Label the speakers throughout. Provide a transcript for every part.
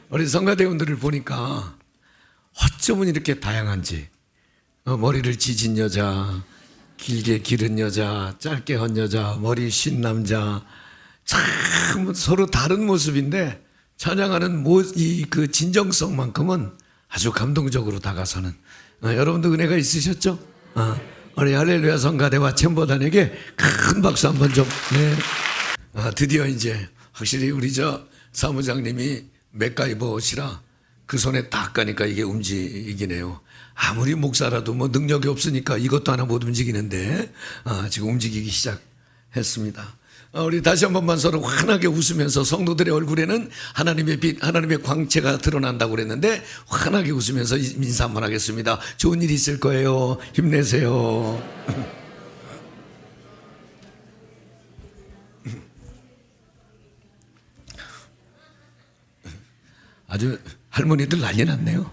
Speaker 1: 우리 성가대원들을 보니까 어쩌면 이렇게 다양한지, 머리를 지진 여자, 길게 기른 여자, 짧게 한 여자, 머리 쉰 남자, 참 서로 다른 모습인데 찬양하는 그 진정성만큼은 아주 감동적으로 다가서는, 여러분도 은혜가 있으셨죠? 우리 할렐루야 성가대와 챔버단에게 큰 박수 한번 좀. 네. 드디어 이제 확실히 우리 사무장님이 맥가이버시라 그 손에 딱 가니까 이게 움직이네요. 아무리 목사라도 뭐 능력이 없으니까 이것도 하나 못 움직이는데 지금 움직이기 시작했습니다. 우리 다시 한 번만 서로 환하게 웃으면서, 성도들의 얼굴에는 하나님의 빛, 하나님의 광채가 드러난다고 그랬는데 환하게 웃으면서 인사 한번 하겠습니다. 좋은 일이 있을 거예요. 힘내세요. 아주 할머니들 난리 났네요.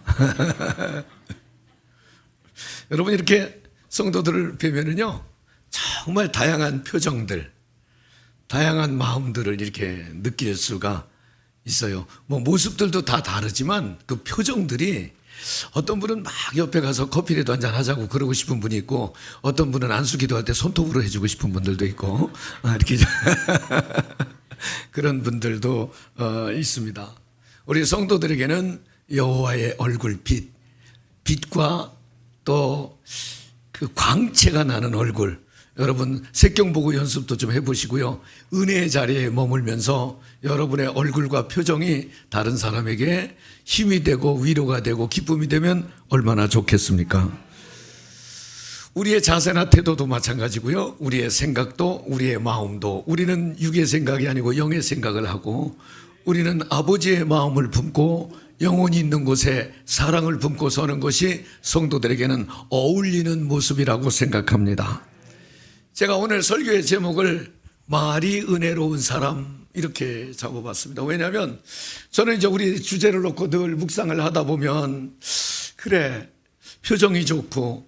Speaker 1: 여러분, 이렇게 성도들을 뵈면은요, 정말 다양한 표정들, 다양한 마음들을 이렇게 느낄 수가 있어요. 뭐 모습들도 다 다르지만 그 표정들이, 어떤 분은 막 옆에 가서 커피라도 한잔 하자고 그러고 싶은 분이 있고, 어떤 분은 안수기도 할 때 손톱으로 해주고 싶은 분들도 있고, 이렇게 그런 분들도 있습니다. 우리 성도들에게는 여호와의 얼굴빛, 빛과 또 그 광채가 나는 얼굴, 여러분 색경 보고 연습도 좀 해보시고요. 은혜의 자리에 머물면서 여러분의 얼굴과 표정이 다른 사람에게 힘이 되고 위로가 되고 기쁨이 되면 얼마나 좋겠습니까? 우리의 자세나 태도도 마찬가지고요. 우리의 생각도, 우리의 마음도, 우리는 육의 생각이 아니고 영의 생각을 하고, 우리는 아버지의 마음을 품고 영혼이 있는 곳에 사랑을 품고 서는 것이 성도들에게는 어울리는 모습이라고 생각합니다. 제가 오늘 설교의 제목을 말이 은혜로운 사람 이렇게 잡아봤습니다. 왜냐하면 저는 이제 우리 주제를 놓고 늘 묵상을 하다 보면, 그래, 표정이 좋고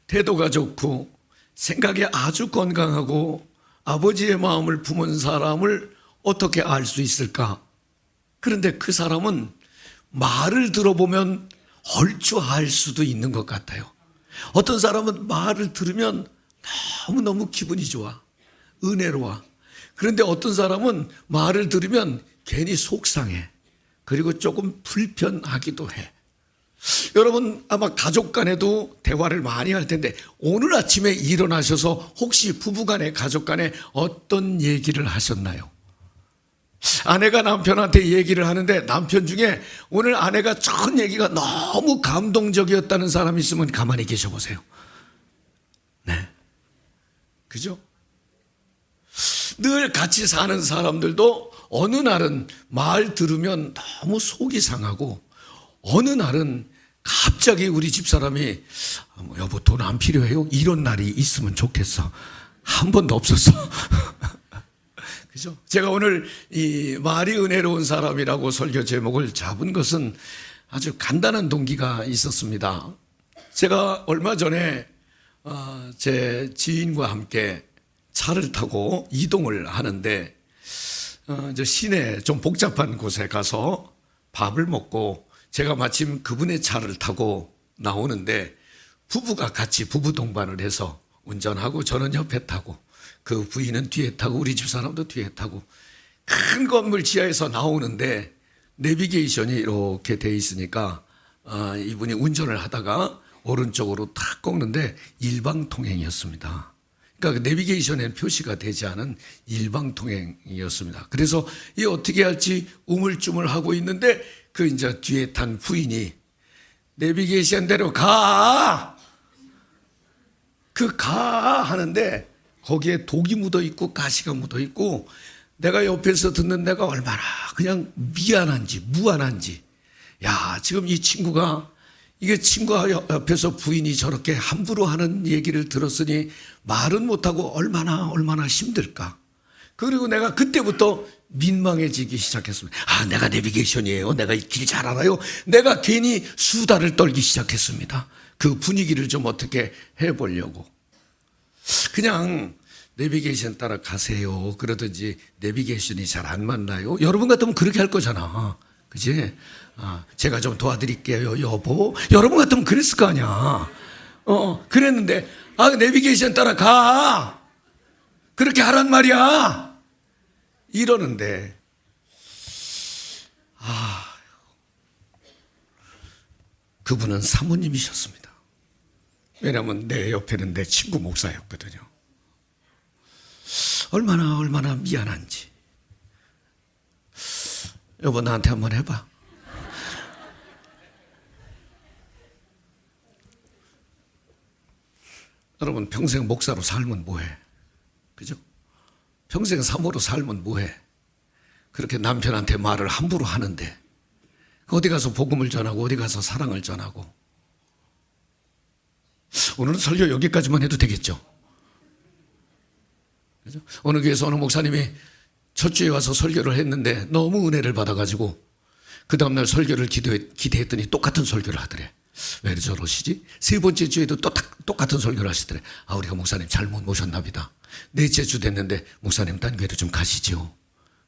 Speaker 1: 태도가 좋고 생각이 아주 건강하고 아버지의 마음을 품은 사람을 어떻게 알 수 있을까? 그런데 그 사람은 말을 들어보면 얼추 알 수도 있는 것 같아요. 어떤 사람은 말을 들으면 너무너무 기분이 좋아, 은혜로워. 그런데 어떤 사람은 말을 들으면 괜히 속상해, 그리고 조금 불편하기도 해. 여러분 아마 가족 간에도 대화를 많이 할 텐데, 오늘 아침에 일어나셔서 혹시 부부 간에, 가족 간에 어떤 얘기를 하셨나요? 아내가 남편한테 얘기를 하는데 남편 중에 오늘 아내가 첫 얘기가 너무 감동적이었다는 사람이 있으면 가만히 계셔 보세요. 네, 그죠? 늘 같이 사는 사람들도 어느 날은 말 들으면 너무 속이 상하고, 어느 날은 갑자기 우리 집사람이 여보 돈 안 필요해요? 이런 날이 있으면 좋겠어. 한 번도 없었어. 그죠? 제가 오늘 이 말이 은혜로운 사람이라고 설교 제목을 잡은 것은 아주 간단한 동기가 있었습니다. 제가 얼마 전에 제 지인과 함께 차를 타고 이동을 하는데, 이제 시내 좀 복잡한 곳에 가서 밥을 먹고, 제가 마침 그분의 차를 타고 나오는데 부부가 같이 부부 동반을 해서 운전하고 저는 옆에 타고, 그 부인은 뒤에 타고 우리 집사람도 뒤에 타고, 큰 건물 지하에서 나오는데 내비게이션이 이렇게 돼 있으니까 이분이 운전을 하다가 오른쪽으로 탁 꺾는데 일방통행이었습니다. 그러니까 그 내비게이션에는 표시가 되지 않은 일방통행이었습니다. 그래서 이 어떻게 할지 우물쭈물하고 있는데 그 이제 뒤에 탄 부인이 내비게이션대로 가! 하는데 거기에 독이 묻어 있고 가시가 묻어 있고, 내가 옆에서 듣는 내가 얼마나 그냥 미안한지 무안한지, 야, 지금 이 친구가, 이게 친구가 옆에서 부인이 저렇게 함부로 하는 얘기를 들었으니 말은 못하고 얼마나 힘들까. 그리고 내가 그때부터 민망해지기 시작했습니다. 내가 내비게이션이에요, 내가 이 길 잘 알아요. 내가 괜히 수다를 떨기 시작했습니다. 그 분위기를 좀 어떻게 해보려고. 그냥 내비게이션 따라 가세요 그러든지, 내비게이션이 잘 안 맞나요? 여러분 같으면 그렇게 할 거잖아. 그지? 제가 좀 도와드릴게요, 여보. 여러분 같으면 그랬을 거 아니야. 그랬는데, 내비게이션 따라가. 그렇게 하란 말이야. 이러는데, 그분은 사모님이셨습니다. 왜냐하면 내 옆에는 내 친구 목사였거든요. 얼마나 미안한지. 여보, 나한테 한번 해봐. 여러분, 평생 목사로 살면 뭐해? 그죠? 평생 사모로 살면 뭐해? 그렇게 남편한테 말을 함부로 하는데 어디 가서 복음을 전하고 어디 가서 사랑을 전하고. 오늘은 설교 여기까지만 해도 되겠죠? 그죠? 어느 교회에서 어느 목사님이 첫 주에 와서 설교를 했는데 너무 은혜를 받아가지고 그 다음날 설교를 기대했더니 똑같은 설교를 하더래. 왜 저러시지? 세 번째 주에도 똑같은 설교를 하시더래. 우리가 목사님 잘못 모셨나 보다. 넷째 주 됐는데 목사님 딴 교회로 좀 가시죠.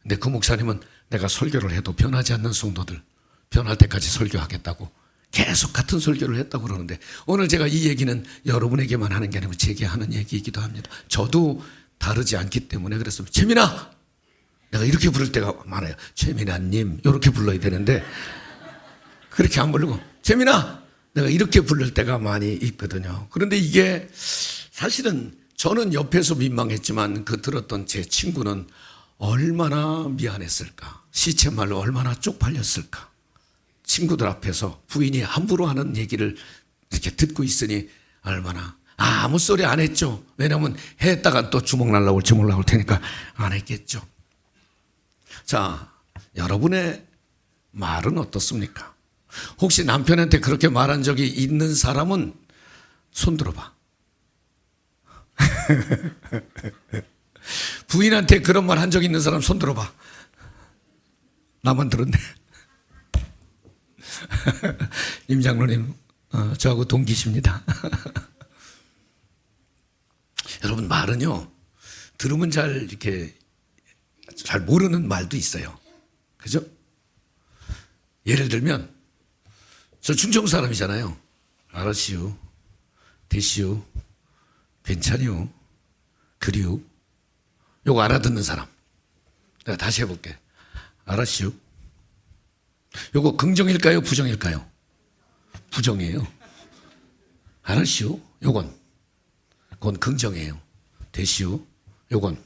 Speaker 1: 근데 그 목사님은 내가 설교를 해도 변하지 않는 성도들 변할 때까지 설교하겠다고 계속 같은 설교를 했다고 그러는데, 오늘 제가 이 얘기는 여러분에게만 하는 게 아니고 제게 하는 얘기이기도 합니다. 저도 다르지 않기 때문에 그랬습니다. 최민아! 내가 이렇게 부를 때가 많아요. 최민아님 이렇게 불러야 되는데 그렇게 안 부르고 최민아! 내가 이렇게 부를 때가 많이 있거든요. 그런데 이게 사실은 저는 옆에서 민망했지만 그 들었던 제 친구는 얼마나 미안했을까. 시쳇말로 얼마나 쪽팔렸을까. 친구들 앞에서 부인이 함부로 하는 얘기를 이렇게 듣고 있으니 얼마나. 아무 소리 안 했죠. 왜냐하면 했다가 또 주먹 날라올지 몰라올 테니까 안 했겠죠. 자, 여러분의 말은 어떻습니까? 혹시 남편한테 그렇게 말한 적이 있는 사람은 손 들어봐. 부인한테 그런 말 한 적 있는 사람 손 들어봐. 나만 들었네. 임 장로님, 저하고 동기십니다. 여러분, 말은요, 들으면 이렇게 잘 모르는 말도 있어요. 그죠? 예를 들면, 저 충청 사람이잖아요. 알았시오, 됐시오, 괜찮이오, 그리오. 요거 알아듣는 사람. 내가 다시 해볼게. 알았시오. 요거 긍정일까요? 부정일까요? 부정이에요. 알았시오. 그건 긍정이에요. 됐시오. 요건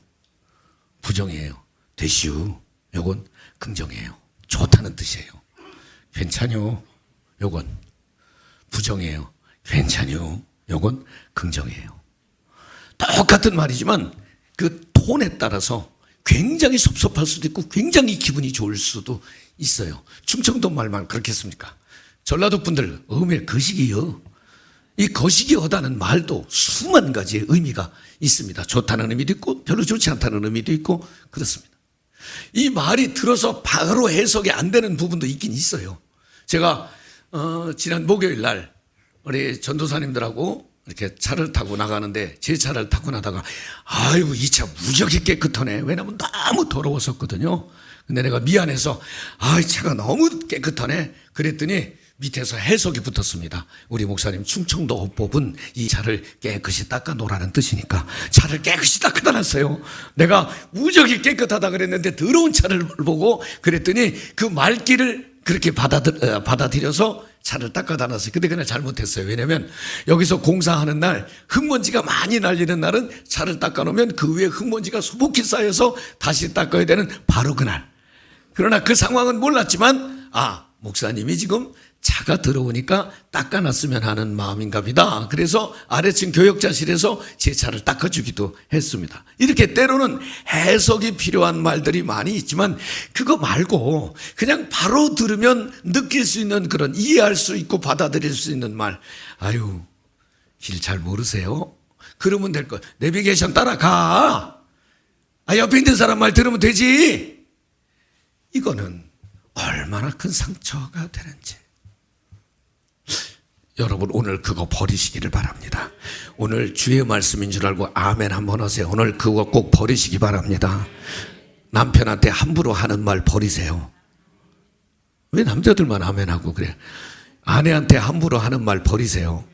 Speaker 1: 부정이에요. 됐시오. 요건 긍정이에요. 좋다는 뜻이에요. 괜찮요. 요건 부정이에요. 괜찮요. 요건 긍정이에요. 똑같은 말이지만 그 톤에 따라서 굉장히 섭섭할 수도 있고 굉장히 기분이 좋을 수도 있어요. 충청도 말만 그렇겠습니까? 전라도 분들 음의 거시기요. 이 거시기하다는 말도 수만 가지의 의미가 있습니다. 좋다는 의미도 있고 별로 좋지 않다는 의미도 있고 그렇습니다. 이 말이 들어서 바로 해석이 안 되는 부분도 있긴 있어요. 제가 지난 목요일 날 우리 전도사님들하고 이렇게 차를 타고 나가는데 제 차를 타고 나다가 아이고 이 차 무지하게 깨끗하네. 왜냐면 너무 더러웠었거든요. 근데 내가 미안해서 이 차가 너무 깨끗하네. 그랬더니 밑에서 해석이 붙었습니다. 우리 목사님 충청도 어법은 이 차를 깨끗이 닦아 놓으라는 뜻이니까 차를 깨끗이 닦아 놨어요. 내가 무지하게 깨끗하다 그랬는데 더러운 차를 보고 그랬더니 그 말귀를 그렇게 받아들여서 차를 닦아다 놨어요. 근데 그날 잘못했어요. 왜냐면 여기서 공사하는 날 흙먼지가 많이 날리는 날은 차를 닦아 놓으면 그 위에 흙먼지가 수북히 쌓여서 다시 닦아야 되는 바로 그날. 그러나 그 상황은 몰랐지만 목사님이 지금 차가 더러우니까 닦아놨으면 하는 마음인가 보다. 그래서 아래층 교역자실에서 제 차를 닦아주기도 했습니다. 이렇게 때로는 해석이 필요한 말들이 많이 있지만 그거 말고 그냥 바로 들으면 느낄 수 있는 그런 이해할 수 있고 받아들일 수 있는 말. 길 잘 모르세요? 그러면 될 거. 내비게이션 따라가. 옆에 있는 사람 말 들으면 되지. 이거는 얼마나 큰 상처가 되는지. 여러분 오늘 그거 버리시기를 바랍니다. 오늘 주의 말씀인 줄 알고 아멘 한번 하세요. 오늘 그거 꼭 버리시기 바랍니다. 남편한테 함부로 하는 말 버리세요. 왜 남자들만 아멘하고 그래? 아내한테 함부로 하는 말 버리세요.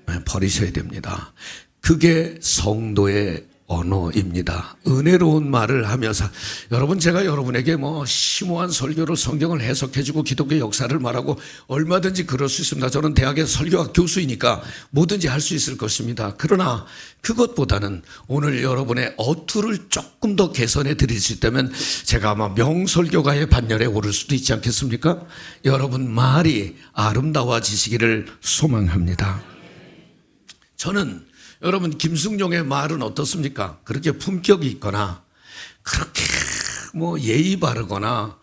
Speaker 1: 네, 버리셔야 됩니다. 그게 성도의 언어입니다. 은혜로운 말을 하면서 여러분, 제가 여러분에게 뭐 심오한 설교로 성경을 해석해주고 기독교 역사를 말하고 얼마든지 그럴 수 있습니다. 저는 대학의 설교학 교수이니까 뭐든지 할 수 있을 것입니다. 그러나 그것보다는 오늘 여러분의 어투를 조금 더 개선해 드릴 수 있다면 제가 아마 명설교가의 반열에 오를 수도 있지 않겠습니까? 여러분 말이 아름다워지시기를 소망합니다. 저는 여러분 김승용의 말은 어떻습니까? 그렇게 품격이 있거나 그렇게 뭐 예의 바르거나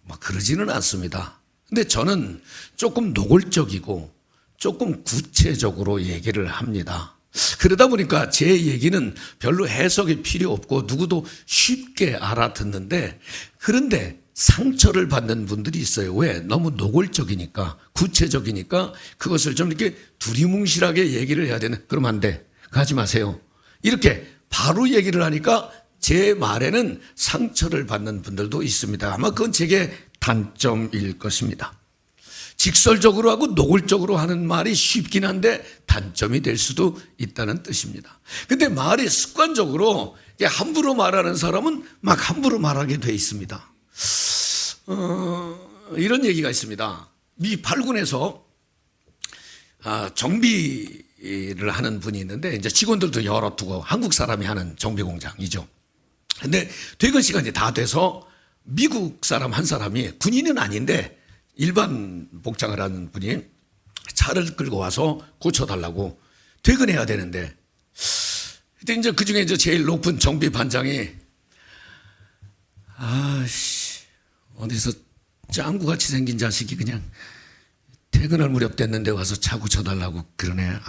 Speaker 1: 막 그러지는 않습니다. 근데 저는 조금 노골적이고 조금 구체적으로 얘기를 합니다. 그러다 보니까 제 얘기는 별로 해석이 필요 없고 누구도 쉽게 알아듣는데, 그런데 상처를 받는 분들이 있어요. 왜? 너무 노골적이니까, 구체적이니까 그것을 좀 이렇게 두리뭉실하게 얘기를 해야 되는. 그러면 안 돼. 가지 마세요. 이렇게 바로 얘기를 하니까 제 말에는 상처를 받는 분들도 있습니다. 아마 그건 제게 단점일 것입니다. 직설적으로 하고 노골적으로 하는 말이 쉽긴 한데 단점이 될 수도 있다는 뜻입니다. 근데 말이 습관적으로 함부로 말하는 사람은 막 함부로 말하게 돼 있습니다. 이런 얘기가 있습니다. 미 8군에서 정비를 하는 분이 있는데 이제 직원들도 여러 두고 한국 사람이 하는 정비 공장이죠. 근데 퇴근 시간이 다 돼서 미국 사람 한 사람이, 군인은 아닌데 일반 복장을 하는 분이 차를 끌고 와서 고쳐달라고 퇴근해야 되는데, 그때 이제 그 중에 이제 제일 높은 정비 반장이 어디서 짱구같이 생긴 자식이 그냥 퇴근할 무렵 됐는데 와서 차 고쳐달라고 그러네.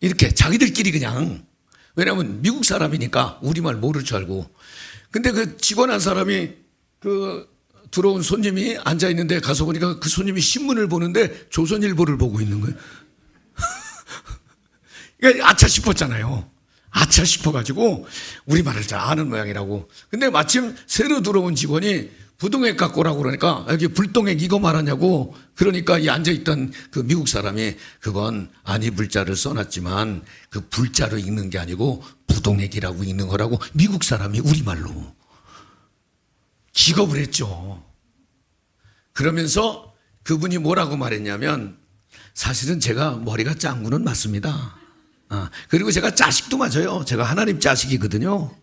Speaker 1: 이렇게 자기들끼리 그냥, 왜냐하면 미국 사람이니까 우리말 모를 줄 알고. 근데 그 직원 한 사람이 그 들어온 손님이 앉아있는데 가서 보니까 그 손님이 신문을 보는데 조선일보를 보고 있는 거예요. 그러니까 아차 싶었잖아요. 아차 싶어가지고 우리말을 잘 아는 모양이라고. 근데 마침 새로 들어온 직원이 부동액 갖고 오라고 그러니까 여기 불동액 이거 말하냐고. 그러니까 이 앉아있던 그 미국 사람이 그건 아니 불자를 써놨지만 그 불자로 읽는 게 아니고 부동액이라고 읽는 거라고 미국 사람이 우리말로 기겁을 했죠. 그러면서 그분이 뭐라고 말했냐면, 사실은 제가 머리가 짱구는 맞습니다. 그리고 제가 자식도 맞아요. 제가 하나님 자식이거든요.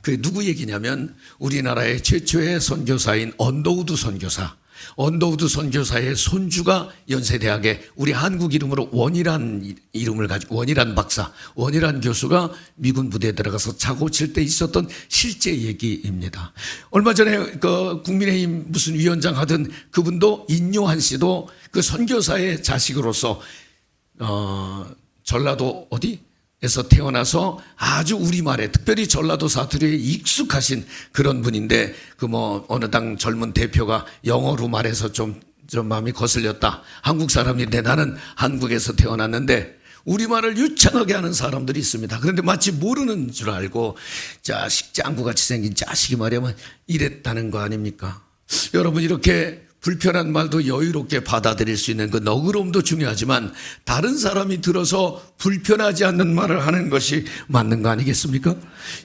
Speaker 1: 그 누구 얘기냐면 우리나라의 최초의 선교사인 언더우드 선교사. 언더우드 선교사의 손주가 연세대학에 우리 한국 이름으로 원이란 이름을 가지고, 원이란 박사, 원이란 교수가 미군 부대에 들어가서 차 고칠 때 있었던 실제 얘기입니다. 얼마 전에 그 국민의힘 무슨 위원장 하던 그분도, 인요한 씨도 그 선교사의 자식으로서 전라도 어디에서 태어나서 아주 우리말에, 특별히 전라도 사투리에 익숙하신 그런 분인데, 그 뭐 어느 당 젊은 대표가 영어로 말해서 좀 마음이 거슬렸다. 한국 사람인데 나는 한국에서 태어났는데 우리말을 유창하게 하는 사람들이 있습니다. 그런데 마치 모르는 줄 알고 자식, 짱구같이 생긴 자식이 말이면 이랬다는 거 아닙니까? 여러분, 이렇게 불편한 말도 여유롭게 받아들일 수 있는 그 너그러움도 중요하지만 다른 사람이 들어서 불편하지 않는 말을 하는 것이 맞는 거 아니겠습니까?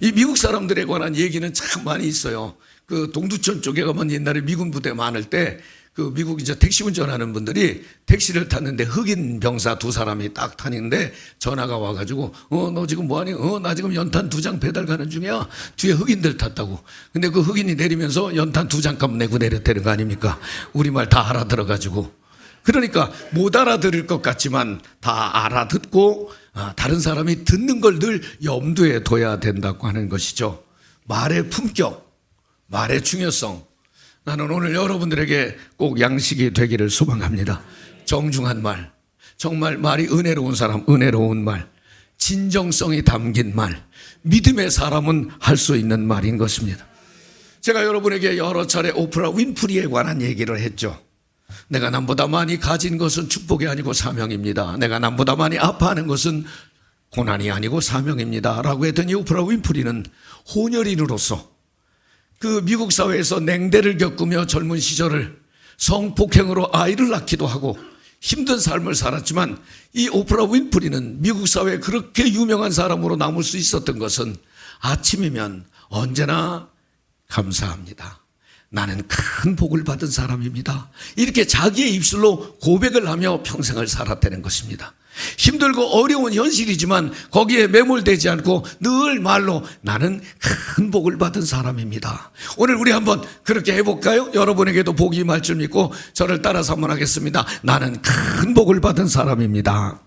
Speaker 1: 이 미국 사람들에 관한 얘기는 참 많이 있어요. 그 동두천 쪽에 가면 옛날에 미군 부대 많을 때 그 미국 이제 택시 운전하는 분들이 택시를 탔는데 흑인 병사 두 사람이 딱 타는데 전화가 와가지고 너 지금 뭐하니? 나 지금 연탄 2장 배달 가는 중이야. 뒤에 흑인들 탔다고. 근데 그 흑인이 내리면서 연탄 2장값 내고 내렸다는 거 아닙니까? 우리말 다 알아들어가지고. 그러니까 못 알아들을 것 같지만 다 알아듣고 다른 사람이 듣는 걸 늘 염두에 둬야 된다고 하는 것이죠. 말의 품격, 말의 중요성. 나는 오늘 여러분들에게 꼭 양식이 되기를 소망합니다. 정중한 말, 정말 말이 은혜로운 사람, 은혜로운 말, 진정성이 담긴 말, 믿음의 사람은 할 수 있는 말인 것입니다. 제가 여러분에게 여러 차례 오프라 윈프리에 관한 얘기를 했죠. 내가 남보다 많이 가진 것은 축복이 아니고 사명입니다. 내가 남보다 많이 아파하는 것은 고난이 아니고 사명입니다 라고 했더니 오프라 윈프리는 혼혈인으로서 그 미국 사회에서 냉대를 겪으며 젊은 시절을 성폭행으로 아이를 낳기도 하고 힘든 삶을 살았지만 이 오프라 윈프리는 미국 사회에 그렇게 유명한 사람으로 남을 수 있었던 것은 아침이면 언제나 감사합니다. 나는 큰 복을 받은 사람입니다. 이렇게 자기의 입술로 고백을 하며 평생을 살았다는 것입니다. 힘들고 어려운 현실이지만 거기에 매몰되지 않고 늘 말로 나는 큰 복을 받은 사람입니다. 오늘 우리 한번 그렇게 해볼까요? 여러분에게도 복이 임할 줄 믿고 저를 따라서 한번 하겠습니다. 나는 큰 복을 받은 사람입니다.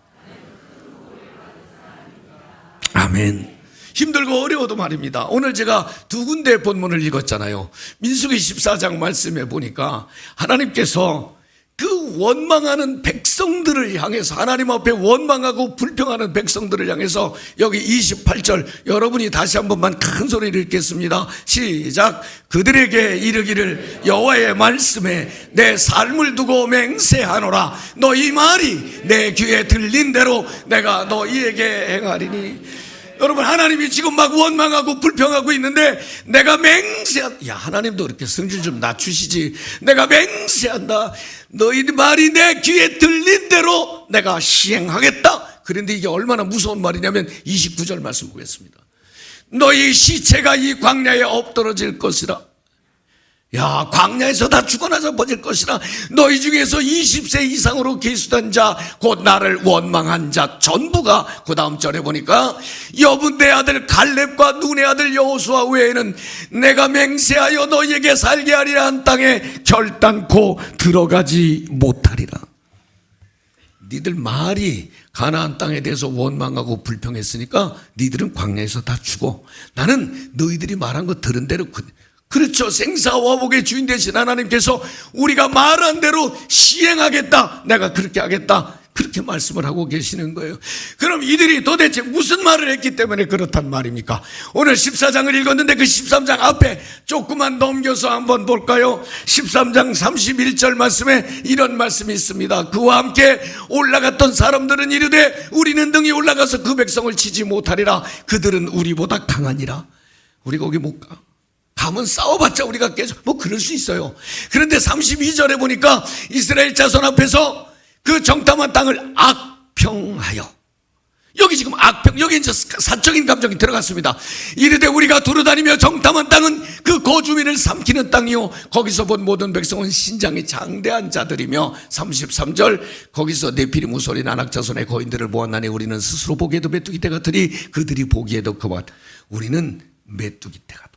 Speaker 1: 아멘. 힘들고 어려워도 말입니다. 오늘 제가 두 군데 본문을 읽었잖아요. 민수기 14장 말씀에 보니까 하나님께서 그 원망하는 백성들을 향해서, 하나님 앞에 원망하고 불평하는 백성들을 향해서 여기 28절 여러분이 다시 한 번만 큰 소리를 읽겠습니다. 시작. 그들에게 이르기를 여호와의 말씀에 내 삶을 두고 맹세하노라. 너희 말이 내 귀에 들린 대로 내가 너희에게 행하리니. 여러분, 하나님이 지금 막 원망하고 불평하고 있는데 내가 맹세한다. 야, 하나님도 이렇게 성질 좀 낮추시지. 내가 맹세한다. 너희 말이 내 귀에 들린 대로 내가 시행하겠다. 그런데 이게 얼마나 무서운 말이냐면 29절 말씀 보겠습니다. 너희 시체가 이 광야에 엎드러질 것이라. 야, 광야에서 다 죽어나서 버질 것이라. 너희 중에서 20세 이상으로 계수된 자, 곧 나를 원망한 자 전부가, 그 다음 절에 보니까 여분의 아들 갈렙과 눈의 아들 여호수아 외에는 내가 맹세하여 너희에게 살게 하리라 한 땅에 결단코 들어가지 못하리라. 니들 말이 가나안 땅에 대해서 원망하고 불평했으니까 니들은 광야에서 다 죽어. 나는 너희들이 말한 거 들은 대로 그렇죠. 생사화복의 주인 되신 하나님께서 우리가 말한 대로 시행하겠다. 내가 그렇게 하겠다. 그렇게 말씀을 하고 계시는 거예요. 그럼 이들이 도대체 무슨 말을 했기 때문에 그렇단 말입니까? 오늘 14장을 읽었는데 그 13장 앞에 조금만 넘겨서 한번 볼까요? 13장 31절 말씀에 이런 말씀이 있습니다. 그와 함께 올라갔던 사람들은 이르되 우리는 등이 올라가서 그 백성을 치지 못하리라. 그들은 우리보다 강하니라. 우리 거기 못 가. 가면 싸워봤자 우리가 깨져. 뭐 그럴 수 있어요. 그런데 32절에 보니까 이스라엘 자손 앞에서 그 정탐한 땅을 악평하여, 여기 지금 악평, 여기 이제 사적인 감정이 들어갔습니다. 이르되 우리가 두루다니며 정탐한 땅은 그 거주민을 삼키는 땅이요 거기서 본 모든 백성은 신장이 장대한 자들이며, 33절 거기서 네피림 우솔이 나낙자손의 거인들을 보았나니 우리는 스스로 보기에도 메뚜기 떼 같으니 그들이 보기에도 그와 우리는 메뚜기 떼 같다.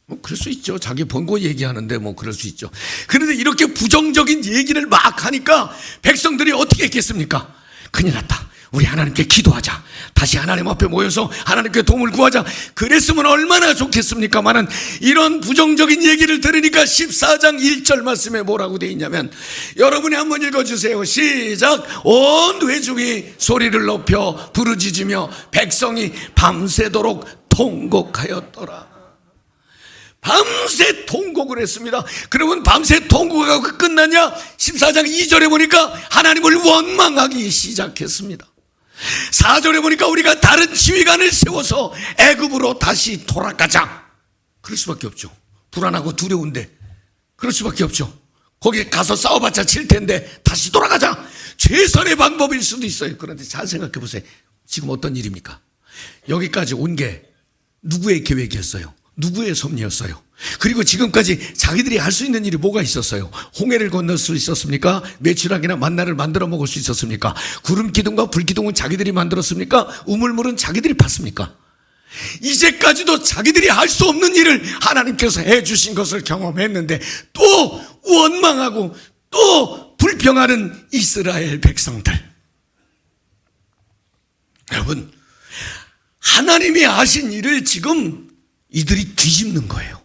Speaker 1: 뭐 그럴 수 있죠. 자기 본 거 얘기하는데 뭐 그럴 수 있죠. 그런데 이렇게 부정적인 얘기를 막 하니까 백성들이 어떻게 했겠습니까? 큰일 났다. 우리 하나님께 기도하자. 다시 하나님 앞에 모여서 하나님께 도움을 구하자. 그랬으면 얼마나 좋겠습니까마는 이런 부정적인 얘기를 들으니까 14장 1절 말씀에 뭐라고 되어 있냐면, 여러분이 한번 읽어주세요. 시작. 온 회중이 소리를 높여 부르짖으며 백성이 밤새도록 통곡하였더라. 밤새 통곡을 했습니다. 그러면 밤새 통곡하고 끝났냐? 14장 2절에 보니까 하나님을 원망하기 시작했습니다. 4절에 보니까 우리가 다른 지휘관을 세워서 애굽으로 다시 돌아가자. 그럴 수밖에 없죠. 불안하고 두려운데 그럴 수밖에 없죠. 거기 가서 싸워봤자 질 텐데 다시 돌아가자. 최선의 방법일 수도 있어요. 그런데 잘 생각해 보세요. 지금 어떤 일입니까? 여기까지 온 게 누구의 계획이었어요? 누구의 섭리였어요? 그리고 지금까지 자기들이 할 수 있는 일이 뭐가 있었어요? 홍해를 건널 수 있었습니까? 메추라기나 만나를 만들어 먹을 수 있었습니까? 구름 기둥과 불 기둥은 자기들이 만들었습니까? 우물물은 자기들이 팠습니까? 이제까지도 자기들이 할 수 없는 일을 하나님께서 해주신 것을 경험했는데 또 원망하고 또 불평하는 이스라엘 백성들. 여러분, 하나님이 하신 일을 지금 이들이 뒤집는 거예요.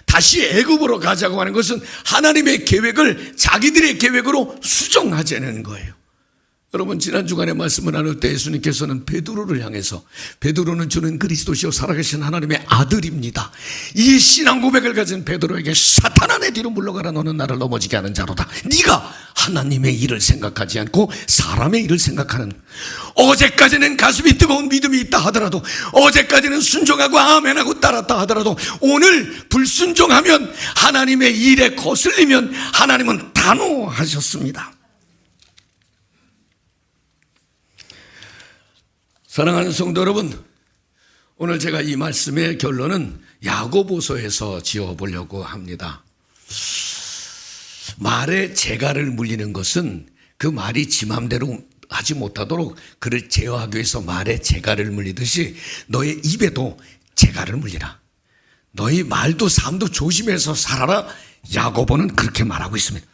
Speaker 1: 다시 애굽으로 가자고 하는 것은 하나님의 계획을 자기들의 계획으로 수정하자는 거예요. 여러분, 지난 주간에 말씀을 나눌 때 예수님께서는 베드로를 향해서, 베드로는 주는 그리스도시요 살아계신 하나님의 아들입니다. 이 신앙 고백을 가진 베드로에게 사탄아 내 뒤로 물러가라. 너는 나를 넘어지게 하는 자로다. 네가 하나님의 일을 생각하지 않고 사람의 일을 생각하는, 어제까지는 가슴이 뜨거운 믿음이 있다 하더라도, 어제까지는 순종하고 아멘하고 따랐다 하더라도, 오늘 불순종하면, 하나님의 일에 거슬리면 하나님은 단호하셨습니다. 사랑하는 성도 여러분, 오늘 제가 이 말씀의 결론은 야고보서에서 지어보려고 합니다. 말에 재갈을 물리는 것은 그 말이 지 맘대로 하지 못하도록 그를 제어하기 위해서 말에 재갈을 물리듯이 너의 입에도 재갈을 물리라. 너희 말도 삶도 조심해서 살아라. 야고보는 그렇게 말하고 있습니다.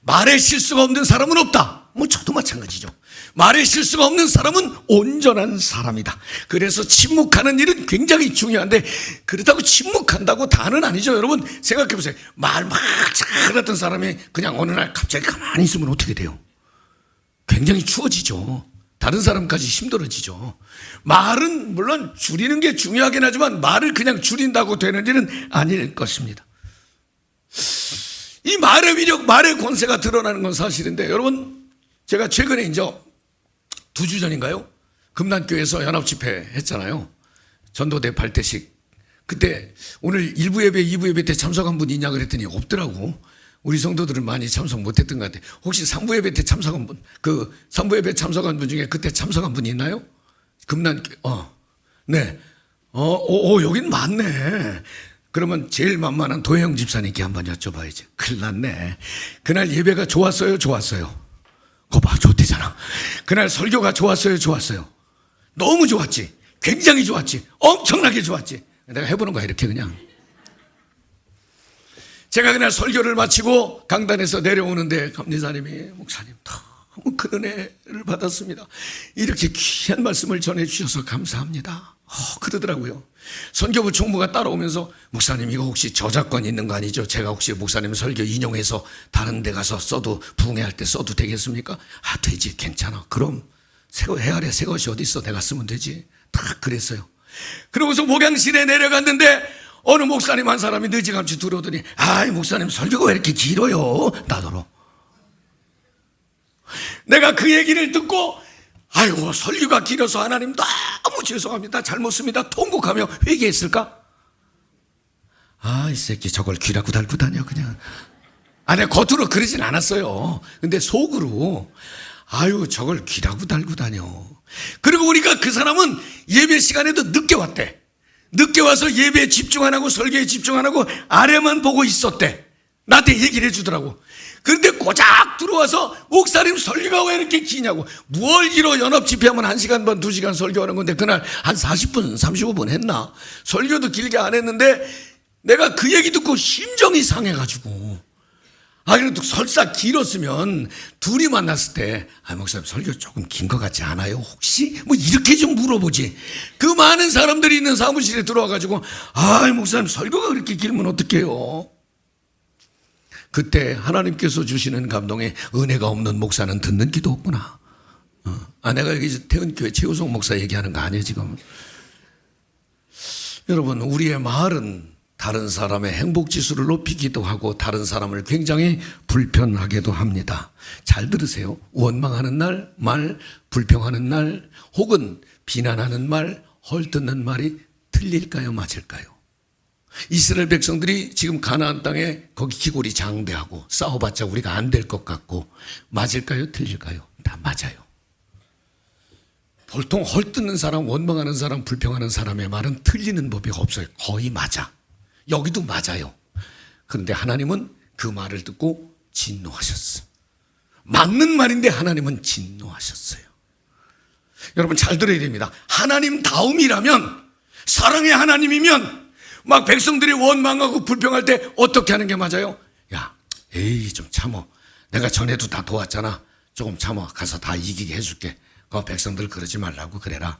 Speaker 1: 말에 실수가 없는 사람은 없다. 저도 마찬가지죠. 말에 실수가 없는 사람은 온전한 사람이다. 그래서 침묵하는 일은 굉장히 중요한데, 그렇다고 침묵한다고 다는 아니죠. 여러분 생각해 보세요. 말 막 잘하던 사람이 그냥 어느 날 갑자기 가만히 있으면 어떻게 돼요? 굉장히 추워지죠. 다른 사람까지 힘들어지죠. 말은 물론 줄이는 게 중요하긴 하지만 말을 그냥 줄인다고 되는 일은 아닐 것입니다. 이 말의 위력, 말의 권세가 드러나는 건 사실인데, 여러분 제가 최근에 이제 2주 전인가요? 금난교회에서 연합집회 했잖아요. 전도대 8대식. 그때 오늘 1부 예배, 2부 예배 때 참석한 분 있냐 그랬더니 없더라고. 우리 성도들은 많이 참석 못했던 것 같아요. 혹시 3부 예배 때 참석한 분, 3부 예배 참석한 분 중에 그때 참석한 분 있나요? 금난교회, 네. 여긴 많네. 그러면 제일 만만한 도혜영 집사님께 한번 여쭤봐야지. 큰일 났네. 그날 예배가 좋았어요? 좋았어요? 그거 봐, 좋대잖아. 그날 설교가 좋았어요? 좋았어요? 너무 좋았지. 굉장히 좋았지. 엄청나게 좋았지. 내가 해보는 거야, 이렇게 그냥. 제가 그날 설교를 마치고 강단에서 내려오는데 감리사님이, 목사님 너무 큰 은혜를 받았습니다. 이렇게 귀한 말씀을 전해주셔서 감사합니다. 그러더라고요. 선교부 총무가 따라오면서, 목사님 이거 혹시 저작권 있는 거 아니죠? 제가 혹시 목사님 설교 인용해서 다른 데 가서 써도, 부흥회할 때 써도 되겠습니까? 되지. 괜찮아. 그럼 해아래 새 것이 어디 있어? 내가 쓰면 되지. 다 그랬어요. 그러고서 목양실에 내려갔는데 어느 목사님 한 사람이 늦지감치 들어오더니, 목사님 설교가 왜 이렇게 길어요? 나더러. 내가 그 얘기를 듣고, 아이고 설교가 길어서 하나님 너무 죄송합니다, 잘못 씁니다, 통곡하며 회개했을까? 이 새끼 저걸 귀라고 달고 다녀 그냥. 내가 겉으로 그러진 않았어요. 근데 속으로 저걸 귀라고 달고 다녀. 그리고 우리가 그 사람은 예배 시간에도 늦게 왔대. 늦게 와서 예배에 집중 안 하고 설교에 집중 안 하고 아래만 보고 있었대. 나한테 얘기를 해주더라고. 그런데 고작 들어와서, 목사님 설교가 왜 이렇게 기냐고. 무얼 길어, 연합 집회하면 1시간 반 2시간 설교하는 건데 그날 한 40분 35분 했나. 설교도 길게 안 했는데 내가 그 얘기 듣고 심정이 상해가지고, 그래도 설사 길었으면 둘이 만났을 때, 목사님 설교 조금 긴 것 같지 않아요? 혹시? 이렇게 좀 물어보지. 그 많은 사람들이 있는 사무실에 들어와가지고, 목사님 설교가 그렇게 길면 어떡해요? 그때 하나님께서 주시는 감동에, 은혜가 없는 목사는 듣는 기도 없구나. 내가 여기 태은교회 최우성 목사 얘기하는 거 아니에요 지금. 여러분, 우리의 말은 다른 사람의 행복지수를 높이기도 하고 다른 사람을 굉장히 불편하게도 합니다. 잘 들으세요. 원망하는 말, 불평하는 날, 혹은 비난하는 말, 헐뜯는 말이 틀릴까요, 맞을까요? 이스라엘 백성들이 지금 가나안 땅에 거기 기골이 장대하고 싸워봤자 우리가 안 될 것 같고, 맞을까요, 틀릴까요? 다 맞아요. 보통 헐뜯는 사람, 원망하는 사람, 불평하는 사람의 말은 틀리는 법이 없어요. 거의 맞아. 여기도 맞아요. 그런데 하나님은 그 말을 듣고 진노하셨어. 맞는 말인데 하나님은 진노하셨어요. 여러분 잘 들어야 됩니다. 하나님 다움이라면, 사랑의 하나님이면 막 백성들이 원망하고 불평할 때 어떻게 하는 게 맞아요? 좀 참어. 내가 전에도 다 도왔잖아. 조금 참어. 가서 다 이기게 해줄게. 그 백성들 그러지 말라고 그래라.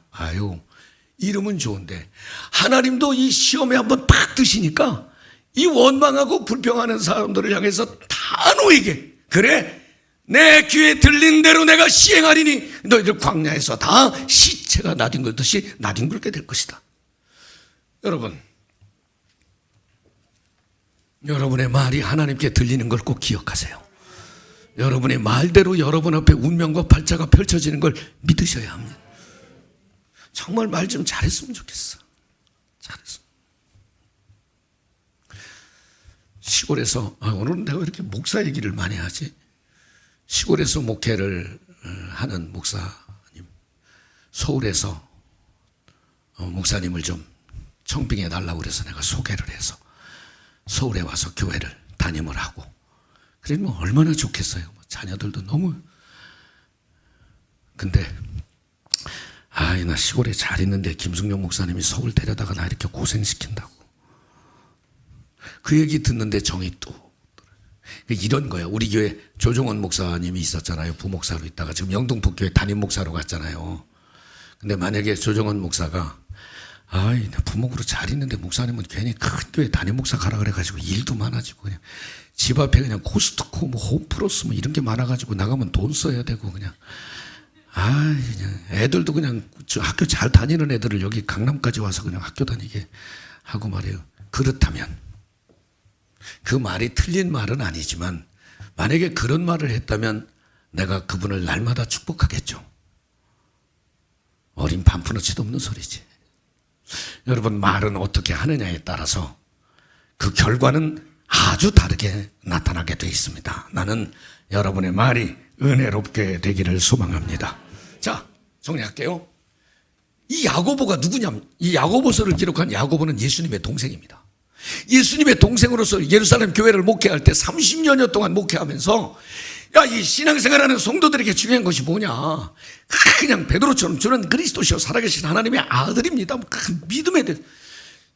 Speaker 1: 이러면 좋은데, 하나님도 이 시험에 한번 팍 드시니까 이 원망하고 불평하는 사람들을 향해서 단호하게, 그래 내 귀에 들린 대로 내가 시행하리니 너희들 광야에서 다 시체가 나뒹굴듯이 나뒹굴게 될 것이다. 여러분, 여러분의 말이 하나님께 들리는 걸 꼭 기억하세요. 여러분의 말대로 여러분 앞에 운명과 발자가 펼쳐지는 걸 믿으셔야 합니다. 정말 말 좀 잘했으면 좋겠어. 잘했어. 시골에서, 오늘은 내가 왜 이렇게 목사 얘기를 많이 하지? 시골에서 목회를 하는 목사님, 서울에서 목사님을 좀 청빙해 달라고 그래서 내가 소개를 해서 서울에 와서 교회를 담임을 하고, 그래 뭐 얼마나 좋겠어요. 자녀들도 너무. 근데 나 시골에 잘 있는데 김승용 목사님이 서울 데려다가 나 이렇게 고생시킨다고. 그 얘기 듣는데 정이 또 이런 거야. 우리 교회 조정원 목사님이 있었잖아요. 부목사로 있다가 지금 영등포교회 담임 목사로 갔잖아요. 근데 만약에 조정원 목사가 부목으로 잘 있는데 목사님은 괜히 큰 교회 담임 목사 가라 그래가지고 일도 많아지고 그냥 집 앞에 그냥 코스트코 뭐 홈플러스 뭐 이런 게 많아가지고 나가면 돈 써야 되고 그냥 그냥 애들도 그냥 학교 잘 다니는 애들을 여기 강남까지 와서 그냥 학교 다니게 하고 말이에요. 그렇다면 그 말이 틀린 말은 아니지만 만약에 그런 말을 했다면 내가 그분을 날마다 축복하겠죠. 어린 반푼어치도 없는 소리지. 여러분, 말은 어떻게 하느냐에 따라서 그 결과는 아주 다르게 나타나게 되어 있습니다. 나는 여러분의 말이 은혜롭게 되기를 소망합니다. 자, 정리할게요. 이 야고보가 누구냐면, 이 야고보서를 기록한 야고보는 예수님의 동생입니다. 예수님의 동생으로서 예루살렘 교회를 목회할 때 30여 년 동안 목회하면서 이 신앙생활하는 성도들에게 중요한 것이 뭐냐, 그냥 베드로처럼 저는 그리스도시요 살아계신 하나님의 아들입니다. 믿음에 대해.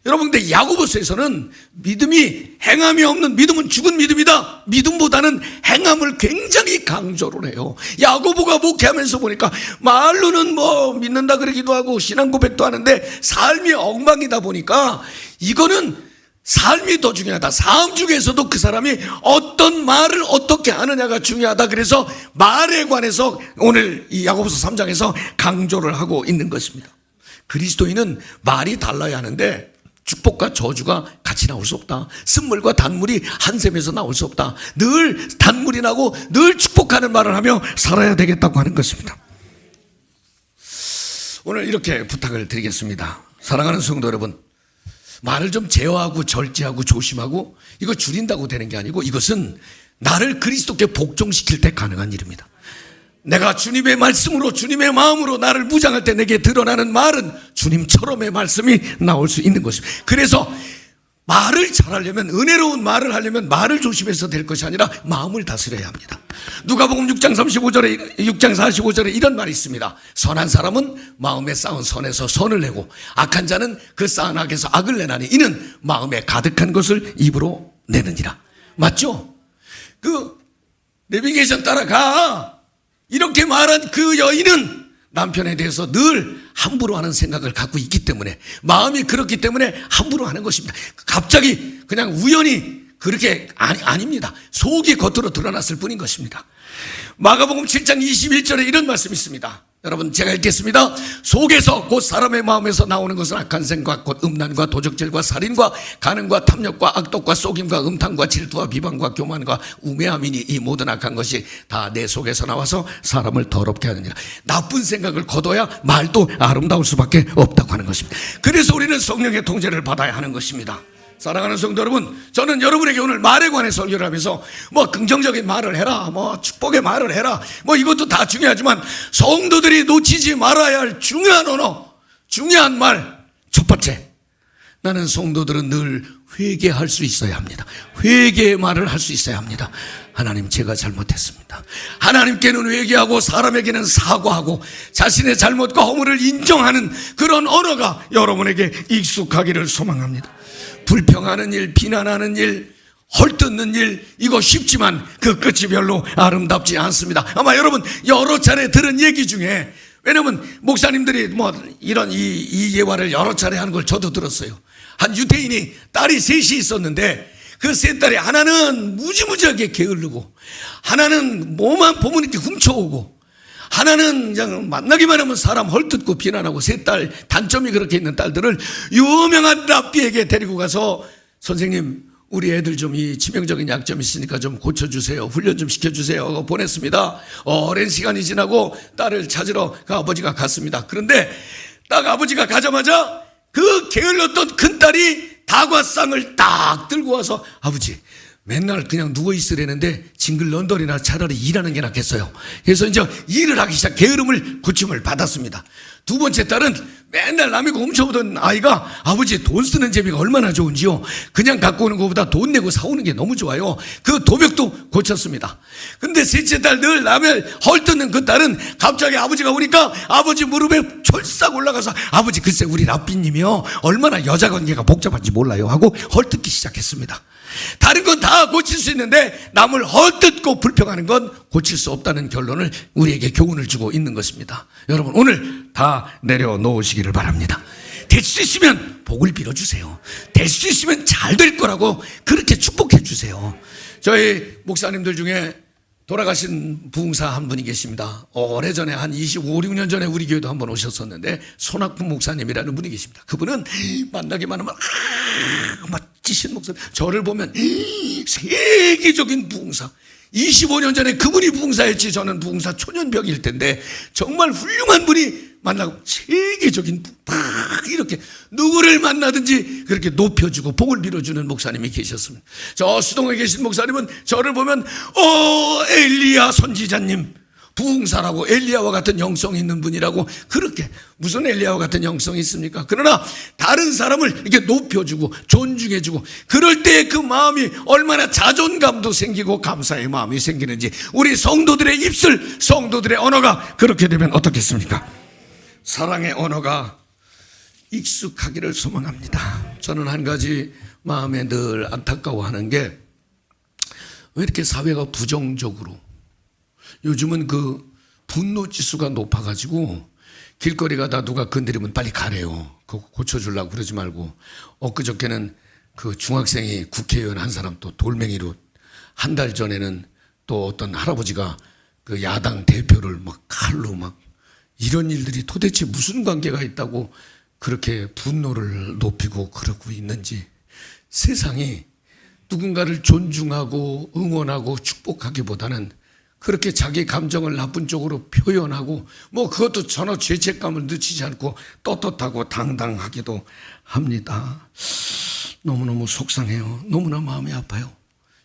Speaker 1: 여러분, 근데 야고보서에서는 믿음이 행함이 없는 믿음은 죽은 믿음이다. 믿음보다는 행함을 굉장히 강조를 해요. 야고보가 목회하면서 보니까 말로는 뭐 믿는다 그러기도 하고 신앙 고백도 하는데 삶이 엉망이다 보니까 이거는 삶이 더 중요하다. 삶 중에서도 그 사람이 어떤 말을 어떻게 하느냐가 중요하다. 그래서 말에 관해서 오늘 이 야고보서 3장에서 강조를 하고 있는 것입니다. 그리스도인은 말이 달라야 하는데 축복과 저주가 같이 나올 수 없다. 쓴물과 단물이 한 셈에서 나올 수 없다. 늘 단물이 나고 늘 축복하는 말을 하며 살아야 되겠다고 하는 것입니다. 오늘 이렇게 부탁을 드리겠습니다. 사랑하는 성도 여러분, 말을 좀 제어하고 절제하고 조심하고 이거 줄인다고 되는 게 아니고 이것은 나를 그리스도께 복종시킬 때 가능한 일입니다. 내가 주님의 말씀으로 주님의 마음으로 나를 무장할 때 내게 드러나는 말은 주님처럼의 말씀이 나올 수 있는 것입니다. 그래서 말을 잘하려면, 은혜로운 말을 하려면 말을 조심해서 될 것이 아니라 마음을 다스려야 합니다. 누가복음 6장 35절에 6장 45절에 이런 말이 있습니다. 선한 사람은 마음에 쌓은 선에서 선을 내고 악한 자는 그 쌓은 악에서 악을 내나니 이는 마음에 가득한 것을 입으로 내느니라. 맞죠? 그 내비게이션 따라가 이렇게 말한 그 여인은 남편에 대해서 늘 함부로 하는 생각을 갖고 있기 때문에, 마음이 그렇기 때문에 함부로 하는 것입니다. 갑자기 그냥 우연히 그렇게 아닙니다. 속이 겉으로 드러났을 뿐인 것입니다. 마가복음 7장 21절에 이런 말씀이 있습니다. 여러분, 제가 읽겠습니다. 속에서 곧 사람의 마음에서 나오는 것은 악한 생각 곧 음란과 도적질과 살인과 간음과 탐욕과 악독과 속임과 음탕과 질투와 비방과 교만과 우매함이니 이 모든 악한 것이 다 내 속에서 나와서 사람을 더럽게 하느니라. 나쁜 생각을 거둬야 말도 아름다울 수밖에 없다고 하는 것입니다. 그래서 우리는 성령의 통제를 받아야 하는 것입니다. 사랑하는 성도 여러분, 저는 여러분에게 오늘 말에 관해 설교를 하면서 뭐 긍정적인 말을 해라, 뭐 축복의 말을 해라, 뭐 이것도 다 중요하지만 성도들이 놓치지 말아야 할 중요한 언어, 중요한 말, 첫 번째, 나는 성도들은 늘 회개할 수 있어야 합니다. 회개의 말을 할 수 있어야 합니다. 하나님, 제가 잘못했습니다. 하나님께는 회개하고 사람에게는 사과하고 자신의 잘못과 허물을 인정하는 그런 언어가 여러분에게 익숙하기를 소망합니다. 불평하는 일, 비난하는 일, 헐뜯는 일, 이거 쉽지만 그 끝이 별로 아름답지 않습니다. 아마 여러분 여러 차례 들은 얘기 중에, 왜냐면 목사님들이 뭐 이런 이 예화를 여러 차례 하는 걸 저도 들었어요. 한 유대인이 딸이 셋이 있었는데 그 세 딸이 하나는 무지무지하게 게으르고, 하나는 뭐만 보면 이렇게 훔쳐오고, 하나는 그냥 만나기만 하면 사람 헐뜯고 비난하고, 세 딸 단점이 그렇게 있는 딸들을 유명한 랍비에게 데리고 가서, 선생님, 우리 애들 좀 이 치명적인 약점이 있으니까 좀 고쳐주세요. 훈련 좀 시켜주세요 하고 보냈습니다. 오랜 시간이 지나고 딸을 찾으러 그 아버지가 갔습니다. 그런데 딱 아버지가 가자마자 그 게을렀던 큰딸이 다과상을 딱 들고 와서 아버지 맨날 그냥 누워있으려는데 징글런덜이나 차라리 일하는 게 낫겠어요. 그래서 이제 일을 하기 시작 게으름을 고침을 받았습니다. 두 번째 딸은 맨날 남이고 훔쳐오던 아이가 아버지 돈 쓰는 재미가 얼마나 좋은지요. 그냥 갖고 오는 것보다 돈 내고 사오는 게 너무 좋아요. 그 도벽도 고쳤습니다. 근데 셋째 딸 늘 남의 헐뜯는 그 딸은 갑자기 아버지가 오니까 아버지 무릎에 철싹 올라가서 아버지 글쎄 우리 라삐님이요 얼마나 여자 관계가 복잡한지 몰라요 하고 헐뜯기 시작했습니다. 다른 건 다 고칠 수 있는데 남을 헐뜯고 불평하는 건 고칠 수 없다는 결론을 우리에게 교훈을 주고 있는 것입니다. 여러분 오늘 다 내려놓으시기를 바랍니다. 될 수 있으면 복을 빌어주세요. 될 수 있으면 잘 될 거라고 그렇게 축복해 주세요. 저희 목사님들 중에 돌아가신 부흥사 한 분이 계십니다. 오래전에 한 25, 6년 전에 우리 교회도 한번 오셨었는데 손학분 목사님이라는 분이 계십니다. 그분은 만나기만 하면 멋지신 목사님. 저를 보면 세계적인 부흥사. 25년 전에 그분이 부흥사였지 저는 부흥사 초년병일 텐데 정말 훌륭한 분이 만나고 세계적인 이렇게 누구를 만나든지 그렇게 높여주고 복을 빌어주는 목사님이 계셨습니다. 저 수동에 계신 목사님은 저를 보면 엘리야 선지자님 부흥사라고 엘리야와 같은 영성이 있는 분이라고 그렇게 무슨 엘리야와 같은 영성이 있습니까? 그러나 다른 사람을 이렇게 높여주고 존중해주고 그럴 때 그 마음이 얼마나 자존감도 생기고 감사의 마음이 생기는지 우리 성도들의 입술 성도들의 언어가 그렇게 되면 어떻겠습니까? 사랑의 언어가 익숙하기를 소망합니다. 저는 한 가지 마음에 늘 안타까워하는 게 왜 이렇게 사회가 부정적으로 요즘은 그 분노 지수가 높아가지고 길거리 가다 누가 건드리면 빨리 가래요. 그거 고쳐주려고 그러지 말고 엊그저께는 그 중학생이 국회의원 한 사람 또 돌멩이로 한 달 전에는 또 어떤 할아버지가 그 야당 대표를 막 칼로 막 이런 일들이 도대체 무슨 관계가 있다고 그렇게 분노를 높이고 그러고 있는지 세상이 누군가를 존중하고 응원하고 축복하기보다는 그렇게 자기 감정을 나쁜 쪽으로 표현하고 뭐 그것도 전혀 죄책감을 느끼지 않고 떳떳하고 당당하기도 합니다. 너무너무 속상해요. 너무나 마음이 아파요.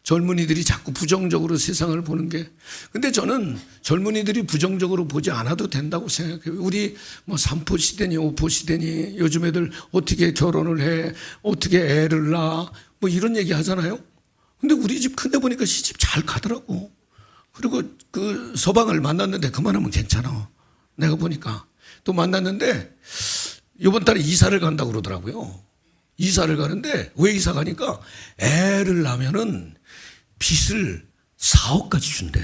Speaker 1: 젊은이들이 자꾸 부정적으로 세상을 보는 게 근데 저는 젊은이들이 부정적으로 보지 않아도 된다고 생각해요. 우리 뭐 3포 시대니 5포 시대니 요즘 애들 어떻게 결혼을 해 어떻게 애를 낳아 뭐 이런 얘기 하잖아요. 근데 우리 집 큰애 보니까 시집 잘 가더라고. 그리고 그 서방을 만났는데 그만하면 괜찮아. 내가 보니까 또 만났는데 이번 달에 이사를 간다고 그러더라고요. 이사를 가는데 왜 이사 가니까 애를 낳으면은 빚을 4억까지 준대.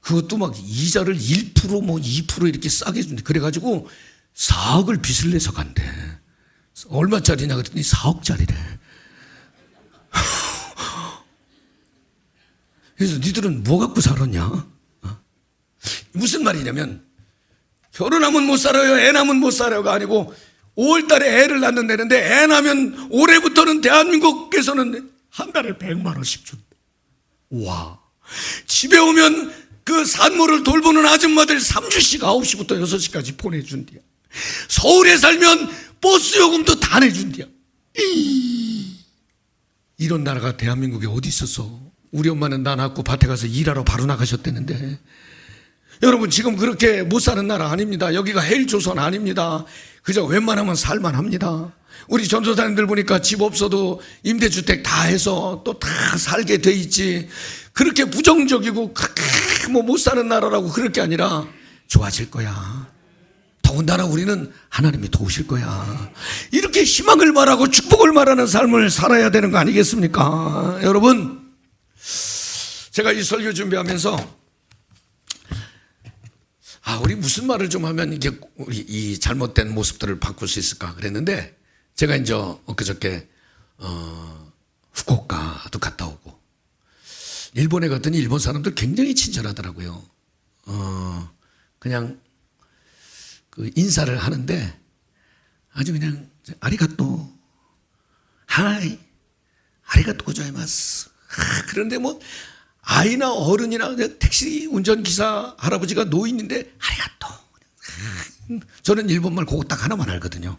Speaker 1: 그것도 막 이자를 1%뭐 2% 이렇게 싸게 준대. 그래가지고 4억을 빚을 내서 간대. 얼마짜리냐 그랬더니 4억짜리래. 그래서 니들은 뭐 갖고 살았냐? 무슨 말이냐면 결혼하면 못 살아요. 애 낳으면 못 살아요가 아니고 5월 달에 애를 낳는다는데 애 낳으면 올해부터는 대한민국에서는 한 달에 100만 원씩 준대. 와. 집에 오면 그 산모를 돌보는 아줌마들 3주씩 9시부터 6시까지 보내준대요. 서울에 살면 버스 요금도 다 내준대요. 이런 나라가 대한민국에 어디 있었어? 우리 엄마는 나 낳고 밭에 가서 일하러 바로 나가셨다는데 여러분 지금 그렇게 못 사는 나라 아닙니다. 여기가 헬조선 아닙니다. 그저 웬만하면 살만합니다. 우리 전도사님들 보니까 집 없어도 임대주택 다 해서 또 다 살게 돼 있지. 그렇게 부정적이고 뭐 못 사는 나라라고 그럴 게 아니라 좋아질 거야. 더군다나 우리는 하나님이 도우실 거야. 이렇게 희망을 말하고 축복을 말하는 삶을 살아야 되는 거 아니겠습니까? 여러분 제가 이 설교 준비하면서 우리 무슨 말을 좀 하면 이게 우리 이 잘못된 모습들을 바꿀 수 있을까 그랬는데 제가 이제 엊그저께 후쿠오카도 갔다 오고 일본에 갔더니 일본 사람들 굉장히 친절하더라고요. 그냥 그 인사를 하는데 아주 그냥 아리가또 하이 아리가또 고자이마스. 그런데 뭐 아이나 어른이나 택시 운전기사 할아버지가 노인인데 아리가또. 저는 일본말 그거 딱 하나만 알거든요.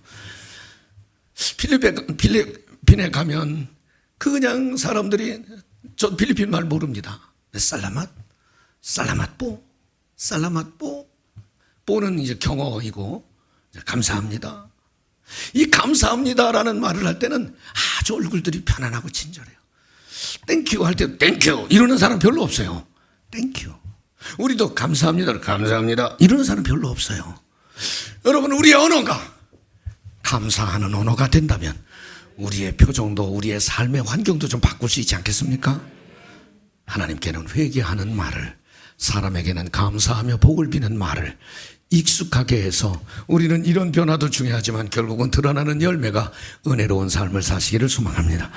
Speaker 1: 필리핀에 가면 그냥 사람들이 전 필리핀 말 모릅니다. 살라맛 뽀. 뽀는 이제 경어이고 감사합니다. 이 감사합니다라는 말을 할 때는 아주 얼굴들이 편안하고 친절해요. 땡큐 할 때 땡큐 이러는 사람 별로 없어요. 땡큐. 우리도 감사합니다 이러는 사람 별로 없어요. 여러분, 우리의 언어가 감사하는 언어가 된다면 우리의 표정도 우리의 삶의 환경도 좀 바꿀 수 있지 않겠습니까? 하나님께는 회개하는 말을, 사람에게는 감사하며 복을 비는 말을 익숙하게 해서 우리는 이런 변화도 중요하지만 결국은 드러나는 열매가 은혜로운 삶을 사시기를 소망합니다.